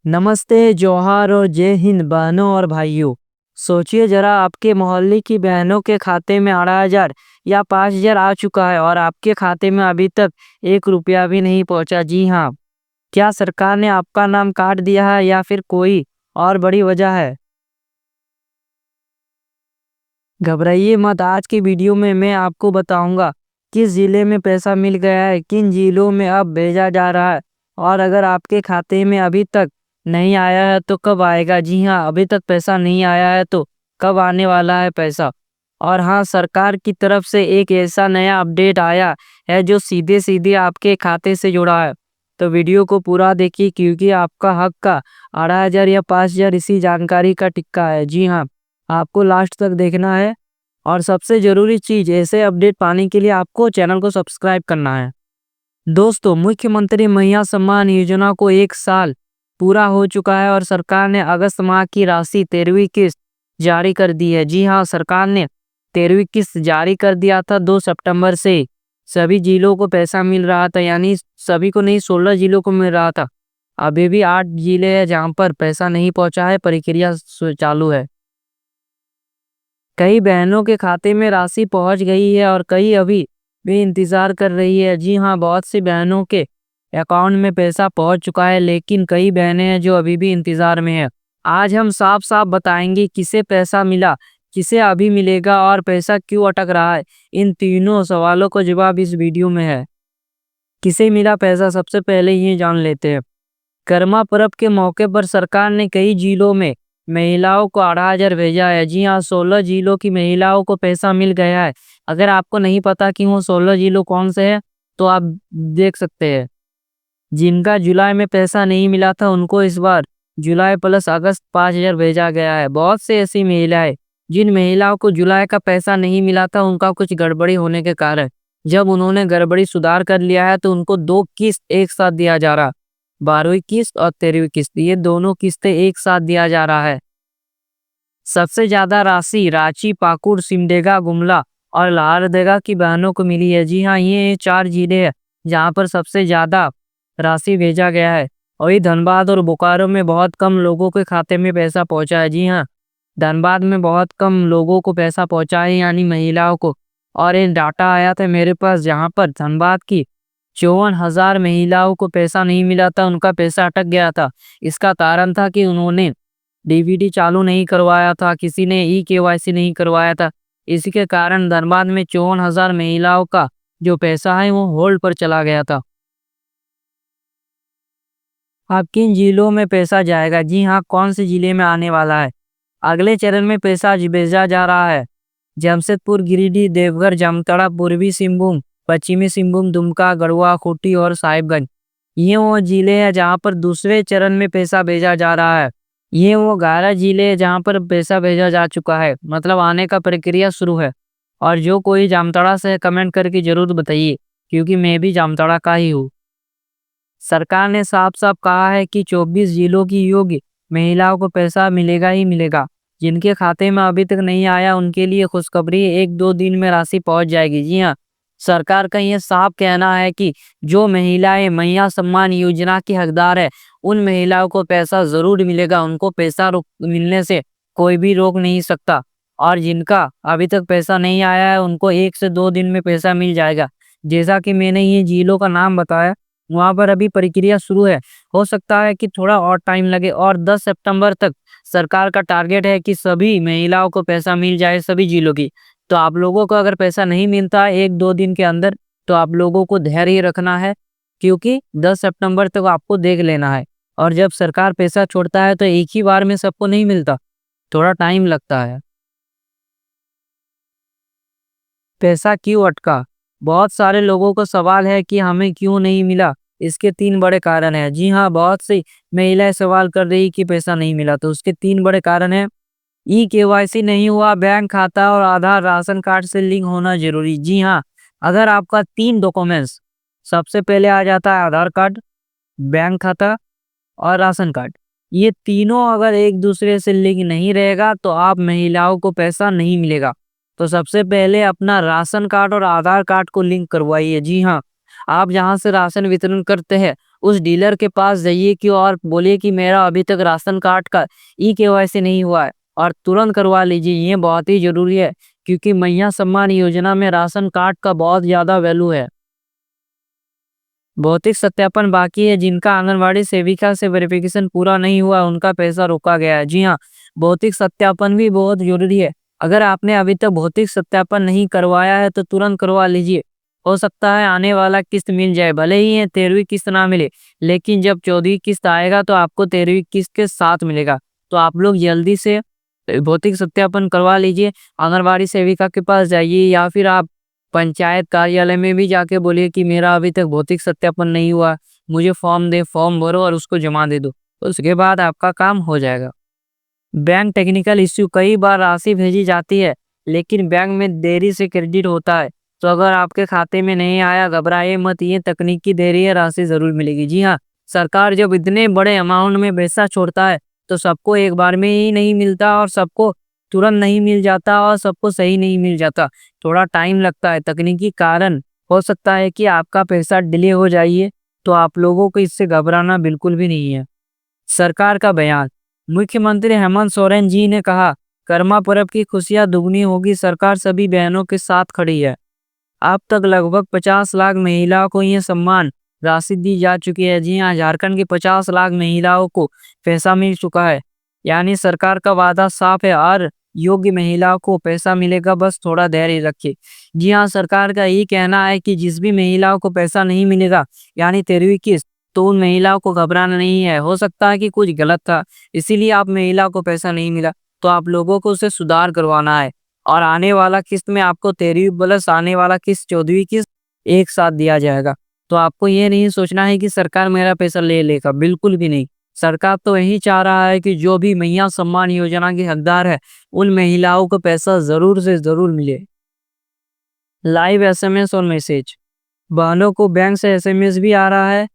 नमस्ते, जोहार और जय हिंद बहनों और भाइयों। सोचिए जरा, आपके मोहल्ले की बहनों के खाते में 8,000 या 5,000 आ चुका है और आपके खाते में अभी तक 1 रुपया भी नहीं पहुंचा। जी हाँ, क्या सरकार ने आपका नाम काट दिया है या फिर कोई और बड़ी वजह है? घबराइए मत, आज की वीडियो में मैं आपको बताऊंगा किस जिले में पैसा मिल गया है, किन जिलों में अब भेजा जा रहा है और अगर आपके खाते में अभी तक नहीं आया है तो कब आएगा। जी हाँ, अभी तक पैसा नहीं आया है तो कब आने वाला है पैसा। और हाँ, सरकार की तरफ से एक ऐसा नया अपडेट आया है जो सीधे सीधे आपके खाते से जुड़ा है। तो वीडियो को पूरा देखिए क्योंकि आपका हक का 8,000 या 5,000 इसी जानकारी का टिक्का है। जी हाँ, आपको लास्ट तक देखना है और सबसे ज़रूरी चीज़, ऐसे अपडेट पाने के लिए आपको चैनल को सब्सक्राइब करना है। दोस्तों, मुख्यमंत्री महिला सम्मान योजना को 1 साल पूरा हो चुका है और सरकार ने अगस्त माह की राशि 13वीं किस्त जारी कर दी है। जी हाँ, सरकार ने 13वीं किस्त जारी कर दिया था 2 सितंबर से। सभी जिलों को पैसा मिल रहा था, यानी सभी को नहीं, 16 जिलों को मिल रहा था। अभी भी 8 जिले हैं जहाँ पर पैसा नहीं पहुँचा है, प्रक्रिया चालू है। कई बहनों के खाते में राशि पहुंच गई है और कई अभी भी इंतजार कर रही है। जी हाँ, बहुत सी बहनों के अकाउंट में पैसा पहुंच चुका है, लेकिन कई बहनें हैं जो अभी भी इंतजार में है। आज हम साफ साफ बताएंगे किसे पैसा मिला, किसे अभी मिलेगा और पैसा क्यों अटक रहा है। इन तीनों सवालों का जवाब इस वीडियो में है। किसे मिला पैसा, सबसे पहले ये जान लेते हैं। कर्मा पर्व के मौके पर सरकार ने कई जिलों में महिलाओं को 8,000 भेजा है। जी हाँ, 16 जिलों की महिलाओं को पैसा मिल गया है। अगर आपको नहीं पता कि वो 16 जिलों कौन से हैं तो आप देख सकते हैं। जिनका जुलाई में पैसा नहीं मिला था उनको इस बार जुलाई प्लस अगस्त 5,000 भेजा गया है। बहुत से ऐसी महिलाएं, जिन महिलाओं को जुलाई का पैसा नहीं मिला था, उनका कुछ गड़बड़ी होने के कारण जब उन्होंने गड़बड़ी सुधार कर लिया है तो उनको 2 किस्त एक साथ दिया जा रहा। 12वीं किस्त और 13वीं किस्त, ये दोनों किस्तें एक साथ दिया जा रहा है। सबसे ज्यादा राशि रांची, पाकुड़, सिमडेगा, गुमला और लाहरदगा की बहनों को मिली है। जी हाँ, ये 4 जिले हैं जहाँ पर सबसे ज्यादा राशि भेजा गया है। वही धनबाद और बोकारो में बहुत कम लोगों के खाते में पैसा पहुंचा है। जी हाँ, धनबाद में बहुत कम लोगों को पैसा पहुंचा है, यानी महिलाओं को। और एक डाटा आया था मेरे पास जहाँ पर धनबाद की 54,000 महिलाओं को पैसा नहीं मिला था, उनका पैसा अटक गया था। इसका कारण था कि उन्होंने डीबीटी चालू नहीं करवाया था, किसी ने ई-केवाईसी नहीं करवाया था। इसी के कारण धनबाद में 54,000 महिलाओं का जो पैसा है वो होल्ड पर चला गया था। अब किन जिलों में पैसा जाएगा? जी हाँ, कौन से जिले में आने वाला है? अगले चरण में पैसा भेजा जा रहा है जमशेदपुर, गिरिडीह, देवघर, जामताड़ा, पूर्वी सिंहभूम, पश्चिमी सिंहभूम, दुमका, गढ़वा, खूंटी और साहिबगंज। ये वो जिले हैं जहाँ पर दूसरे चरण में पैसा भेजा जा रहा है। ये वो 11 जिले हैं जहाँ पर पैसा भेजा जा चुका है, मतलब आने का प्रक्रिया शुरू है। और जो कोई जामताड़ा से है, कमेंट करके जरूर बताइए क्योंकि मैं भी जामताड़ा का ही हूँ। सरकार ने साफ साफ कहा है कि 24 जिलों की योग्य महिलाओं को पैसा मिलेगा ही मिलेगा। जिनके खाते में अभी तक नहीं आया उनके लिए खुशखबरी है, 1-2 दिन में राशि पहुंच जाएगी। जी हाँ, सरकार का यह साफ कहना है कि जो महिलाएं महिला सम्मान योजना की हकदार है उन महिलाओं को पैसा जरूर मिलेगा। उनको पैसा मिलने से कोई भी रोक नहीं सकता। और जिनका अभी तक पैसा नहीं आया है उनको 1 से 2 दिन में पैसा मिल जाएगा। जैसा कि मैंने ये जिलों का नाम बताया, वहाँ पर अभी प्रक्रिया शुरू है। हो सकता है कि थोड़ा और टाइम लगे और 10 सितंबर तक सरकार का टारगेट है कि सभी महिलाओं को पैसा मिल जाए, सभी जिलों की। तो आप लोगों को अगर पैसा नहीं मिलता है 1-2 दिन के अंदर तो आप लोगों को धैर्य रखना है क्योंकि 10 सितंबर तक आपको देख लेना है। और जब सरकार पैसा छोड़ता है तो एक ही बार में सबको नहीं मिलता, थोड़ा टाइम लगता है। पैसा क्यों अटका? बहुत सारे लोगों को सवाल है कि हमें क्यों नहीं मिला। इसके 3 बड़े कारण हैं। जी हाँ, बहुत सी महिलाएं सवाल कर रही कि पैसा नहीं मिला, तो उसके 3 बड़े कारण हैं। ई-केवाईसी नहीं हुआ, बैंक खाता और आधार राशन कार्ड से लिंक होना जरूरी। जी हाँ, अगर आपका 3 डॉक्यूमेंट्स, सबसे पहले आ जाता है आधार कार्ड, बैंक खाता और राशन कार्ड, ये तीनों अगर एक दूसरे से लिंक नहीं रहेगा तो आप महिलाओं को पैसा नहीं मिलेगा। तो सबसे पहले अपना राशन कार्ड और आधार कार्ड को लिंक करवाइए। जी हाँ, आप जहाँ से राशन वितरण करते हैं उस डीलर के पास जाइए कि और बोलिए कि मेरा अभी तक राशन कार्ड का ई-केवाईसी नहीं हुआ है और तुरंत करवा लीजिए। ये बहुत ही ज़रूरी है क्योंकि मैया सम्मान योजना में राशन कार्ड का बहुत ज़्यादा वैल्यू है। भौतिक सत्यापन बाकी है। जिनका आंगनवाड़ी सेविका से वेरिफिकेशन पूरा नहीं हुआ उनका पैसा रोका गया है। जी हाँ, भौतिक सत्यापन भी बहुत ज़रूरी है। अगर आपने अभी तक भौतिक सत्यापन नहीं करवाया है तो तुरंत करवा लीजिए। हो सकता है आने वाला किस्त मिल जाए, भले ही ये 13वीं किस्त ना मिले, लेकिन जब 14वीं किस्त आएगा तो आपको 13वीं किस्त के साथ मिलेगा। तो आप लोग जल्दी से भौतिक सत्यापन करवा लीजिए। आंगनवाड़ी सेविका के पास जाइए या फिर आप पंचायत कार्यालय में भी जाके बोलिए कि मेरा अभी तक भौतिक सत्यापन नहीं हुआ, मुझे फॉर्म दे, फॉर्म भरो और उसको जमा दे दो। उसके बाद आपका काम हो जाएगा। बैंक टेक्निकल इश्यू, कई बार राशि भेजी जाती है लेकिन बैंक में देरी से क्रेडिट होता है। तो अगर आपके खाते में नहीं आया, घबराइए मत, ये तकनीकी देरी है, राशि जरूर मिलेगी। जी हाँ, सरकार जब इतने बड़े अमाउंट में पैसा छोड़ता है तो सबको एक बार में ही नहीं मिलता और सबको तुरंत नहीं मिल जाता और सबको सही नहीं मिल जाता, थोड़ा टाइम लगता है। तकनीकी कारण हो सकता है कि आपका पैसा डिले हो जाइए, तो आप लोगों को इससे घबराना बिल्कुल भी नहीं है। सरकार का बयान, मुख्यमंत्री हेमंत सोरेन जी ने कहा, कर्मा पर्व की खुशियां दुगनी होगी, सरकार सभी बहनों के साथ खड़ी है। अब तक लगभग 50 लाख महिलाओं को ये सम्मान राशि दी जा चुकी है। जी हाँ, झारखंड की 50 लाख महिलाओं को पैसा मिल चुका है। यानी सरकार का वादा साफ है, हर योग्य महिलाओं को पैसा मिलेगा, बस थोड़ा धैर्य रखिए। जी हाँ, सरकार का यही कहना है कि जिस भी महिलाओं को पैसा नहीं मिलेगा, यानी 13वीं किस्त, तो उन महिलाओं को घबराना नहीं है। हो सकता है कि कुछ गलत था, इसीलिए आप महिलाओं को पैसा नहीं मिला, तो आप लोगों को उसे सुधार करवाना है। और आने वाला किस्त में आपको 13वीं प्लस आने वाला किस्त 14वीं किस्त एक साथ दिया जाएगा। तो आपको ये नहीं सोचना है कि सरकार मेरा पैसा ले लेगा, बिल्कुल भी नहीं। सरकार तो यही चाह रहा है कि जो भी मैया सम्मान योजना के हकदार है उन महिलाओं को पैसा जरूर से जरूर मिले। लाइव एसएमएस और मैसेज, बहनों को बैंक से एसएमएस भी आ रहा है,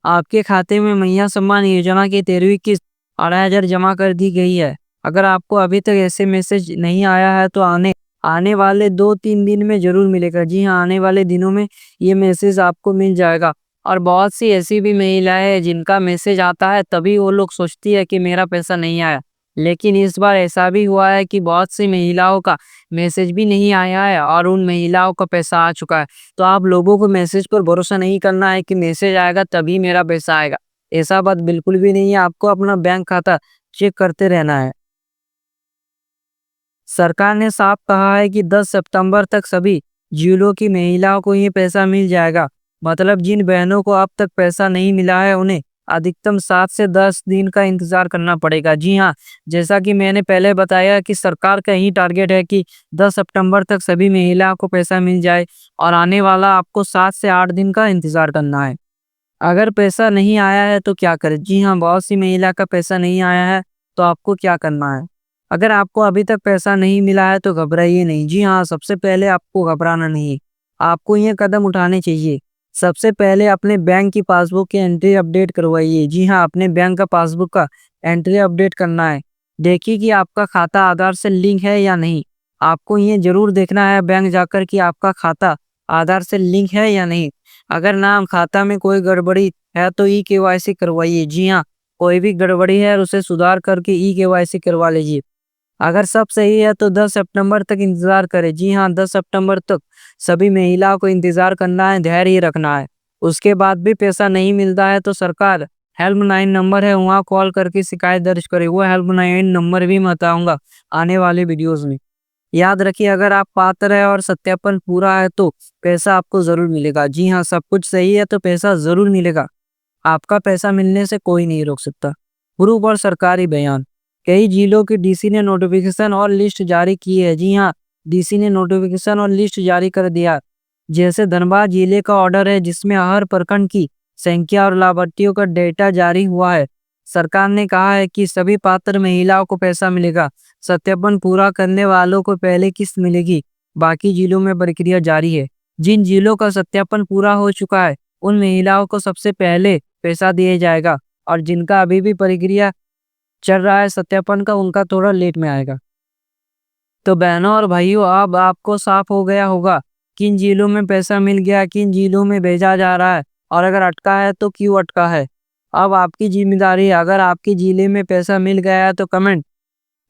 आपके खाते में मैया सम्मान योजना की 13वीं किस्त 8,000 जमा कर दी गई है। अगर आपको अभी तक ऐसे मैसेज नहीं आया है तो आने आने वाले 2-3 दिन में जरूर मिलेगा। जी हाँ, आने वाले दिनों में ये मैसेज आपको मिल जाएगा। और बहुत सी ऐसी भी महिलाएं हैं जिनका मैसेज आता है तभी वो लोग सोचती है कि मेरा पैसा नहीं आया, लेकिन इस बार ऐसा भी हुआ है कि बहुत सी महिलाओं का मैसेज भी नहीं आया है और उन महिलाओं का पैसा आ चुका है। तो आप लोगों को मैसेज पर भरोसा नहीं करना है कि मैसेज आएगा तभी मेरा पैसा आएगा, ऐसा बात बिल्कुल भी नहीं है। आपको अपना बैंक खाता चेक करते रहना है। सरकार ने साफ कहा है कि 10 सितंबर तक सभी जिलों की महिलाओं को ये पैसा मिल जाएगा। मतलब जिन बहनों को अब तक पैसा नहीं मिला है उन्हें अधिकतम 7 से 10 दिन का इंतजार करना पड़ेगा। जी हाँ, जैसा कि मैंने पहले बताया कि सरकार का यही टारगेट है कि 10 सितंबर तक सभी महिलाओं को पैसा मिल जाए और आने वाला आपको 7 से 8 दिन का इंतजार करना है। अगर पैसा नहीं आया है तो क्या करें? जी हाँ, बहुत सी महिला का पैसा नहीं आया है, तो आपको क्या करना है? अगर आपको अभी तक पैसा नहीं मिला है तो घबराइए नहीं। जी हाँ, सबसे पहले आपको घबराना नहीं है। आपको ये कदम उठाने चाहिए। सबसे पहले अपने बैंक की पासबुक की एंट्री अपडेट करवाइए। जी हाँ, अपने बैंक का पासबुक का एंट्री अपडेट करना है। देखिए कि आपका खाता आधार से लिंक है या नहीं। आपको ये जरूर देखना है बैंक जाकर कि आपका खाता आधार से लिंक है या नहीं। अगर नाम खाता में कोई गड़बड़ी है तो ई-केवाईसी करवाइए। जी हाँ, कोई भी गड़बड़ी है उसे सुधार करके ई-केवाईसी करवा लीजिए। अगर सब सही है तो 10 सितंबर तक इंतजार करें। जी हाँ, 10 सितंबर तक सभी महिलाओं को इंतजार करना है, धैर्य रखना है। उसके बाद भी पैसा नहीं मिलता है तो सरकार हेल्पलाइन नंबर है, वहाँ कॉल करके शिकायत दर्ज करें। वो हेल्पलाइन नंबर भी मैं बताऊंगा आने वाले वीडियोस में। याद रखिए, अगर आप पात्र है और सत्यापन पूरा है तो पैसा आपको जरूर मिलेगा। जी हाँ, सब कुछ सही है तो पैसा जरूर मिलेगा। आपका पैसा मिलने से कोई नहीं रोक सकता। प्रूफ और सरकारी बयान, कई जिलों की डीसी ने नोटिफिकेशन और लिस्ट जारी की है। जी हाँ, डीसी ने नोटिफिकेशन और लिस्ट जारी कर दिया। जैसे धनबाद जिले का ऑर्डर है जिसमें हर प्रखंड की संख्या और लाभार्थियों का डेटा जारी हुआ है। सरकार ने कहा है कि सभी पात्र महिलाओं को पैसा मिलेगा। सत्यापन पूरा करने वालों को पहले किस्त मिलेगी। बाकी जिलों में प्रक्रिया जारी है। जिन जिलों का सत्यापन पूरा हो चुका है उन महिलाओं को सबसे पहले पैसा दिया जाएगा और जिनका अभी भी प्रक्रिया चल रहा है सत्यापन का, उनका थोड़ा लेट में आएगा। तो बहनों और भाइयों, अब आपको साफ हो गया होगा किन जिलों में पैसा मिल गया, किन जिलों में भेजा जा रहा है और अगर अटका है तो क्यों अटका है। अब आपकी जिम्मेदारी है, अगर आपकी जिले में पैसा मिल गया है तो कमेंट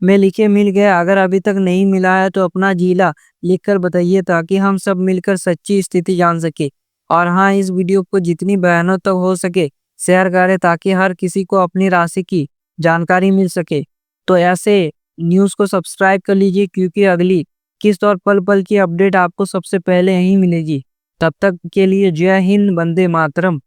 में लिखे मिल गया, अगर अभी तक नहीं मिला है तो अपना जिला लिखकर बताइए ताकि हम सब मिलकर सच्ची स्थिति जान सके। और हाँ, इस वीडियो को जितनी बहनों तक हो सके शेयर करें ताकि हर किसी को अपनी राशि की जानकारी मिल सके। तो ऐसे न्यूज़ को सब्सक्राइब कर लीजिए क्योंकि अगली किस्त और पल पल की अपडेट आपको सबसे पहले यहीं मिलेगी। तब तक के लिए जय हिंद, वंदे मातरम।